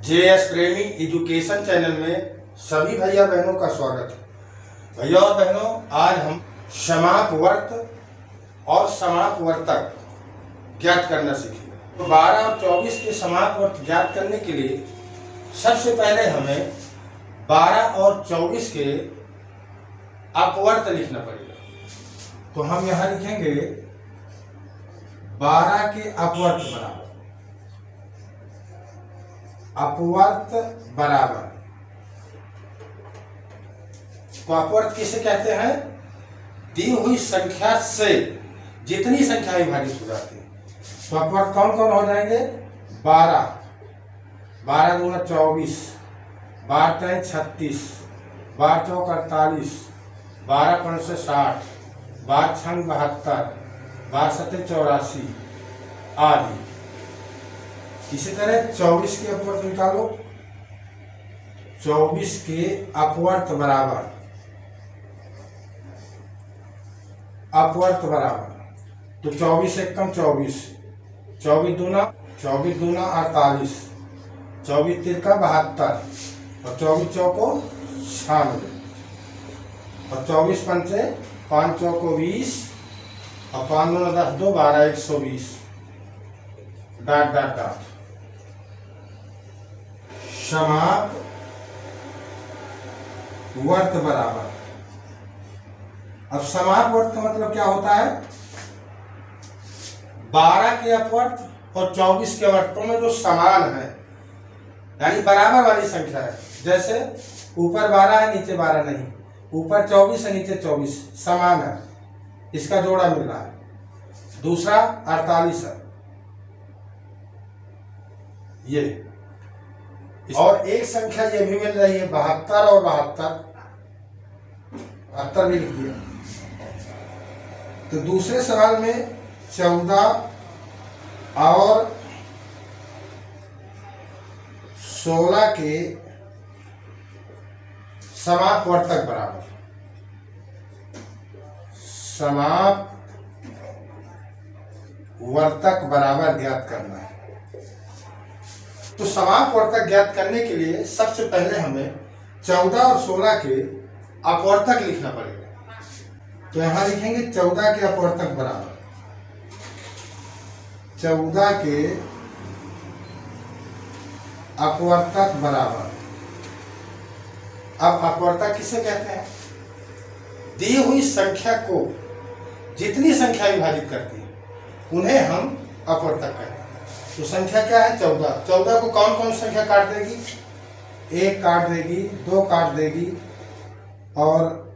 JS प्रेमी education channel में सभी भैया बहनों का स्वागत है। भैया और बहनों, आज हम समापवर्त और समापवर्तक ज्ञात करना सीखेंगे। तो 12 और 24 के समापवर्त ज्ञात करने के लिए सबसे पहले हमें 12 और 24 के अपवर्त लिखना पड़ेगा। तो हम यहाँ लिखेंगे 12 के अपवर्त बराबर अपवर्त बराबर। तो अपवर्त किसे कहते हैं? दी हुई संख्या से जितनी संख्या विभाजित हो जाती है। तो अपवर्त कौन कौन हो जाएंगे? 12, 12 दूना 24, 12 3 36, 12 चौक 48, 12 5 60, 12 6 72, 12 7 84 आदि। इसी तरह 24 के अपवर्त निकालो। 24 के अपवर्त बराबर अपवर्त बराबर। तो 24 एकम 24, 24 दूना 48, 24 तिरका 72 और 24 चौको 96 और 24 पंचे 5 चौको 20 और 5 दूना 10 2 12 120 डाट डाट डाट। समाप वर्त बराबर। अब समाप वर्त का मतलब क्या होता है? 12 के अपवर्त और 24 के अपवर्तों में जो समान है, यानी बराबर वाली संख्या है। जैसे ऊपर 12 है, नीचे 12 नहीं, ऊपर 24 है, नीचे 24, समान है, इसका जोड़ा मिल रहा है। दूसरा 48 है ये, और एक संख्या ये भी मिल रही है 72 और 72 भी लिख दिया। तो दूसरे सवाल में 14 और 16 के समापवर्तक बराबर। समापवर्तक बराबर ज्ञात करना है। तो समापवर्तक ज्ञात करने के लिए सबसे पहले हमें 14 और 16 के अपवर्तक लिखना पड़ेगा। तो यहां लिखेंगे 14 के अपवर्तक बराबर 14 के अपवर्तक बराबर। अब अपवर्तक किसे कहते हैं? दी हुई संख्या को जितनी संख्या विभाजित करती है उन्हें हम अपवर्तक कहते हैं। तो संख्या क्या है? 14। 14 को कौन कौन संख्या काट देगी? 1 काट देगी, 2 काट देगी और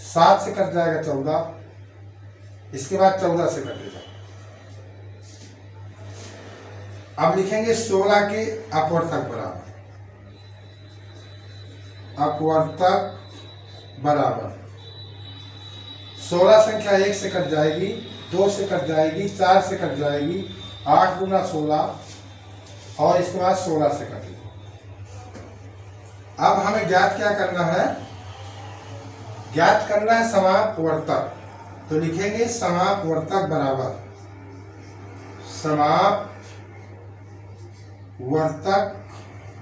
7 से कट जाएगा 14, इसके बाद 14 से कट देगा। अब लिखेंगे 16 के अपवर्तक बराबर। अपवर्तक बराबर 16 संख्या 1 से कट जाएगी, 2 से कट जाएगी, 4 से कट जाएगी, 8 गुना 16 और इसके बाद 16 से कटेगी। अब हमें ज्ञात क्या करना है? ज्ञात करना है समापवर्तक। तो लिखेंगे समापवर्तक बराबर समापवर्तक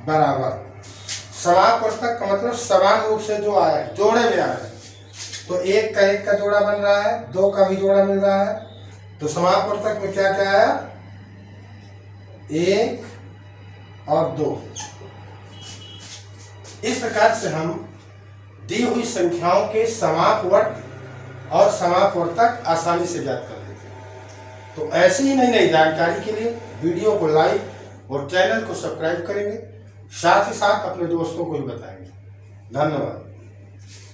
बराबर। समापवर्तक का मतलब समान रूप से जो आया है, जोड़े में आया है। तो 1 का 1 का जोड़ा बन रहा है, 2 का भी जोड़ा मिल रहा है। तो समापवर्तक में क्या क्या आया? 1 और 2। इस प्रकार से हम दी हुई संख्याओं के समापवर्त और समापवर्तक आसानी से ज्ञात कर लेते हैं। तो ऐसी ही नई नई जानकारी के लिए वीडियो को लाइक और चैनल को सब्सक्राइब करेंगे, साथ ही साथ अपने दोस्तों को भी बताएंगे। धन्यवाद।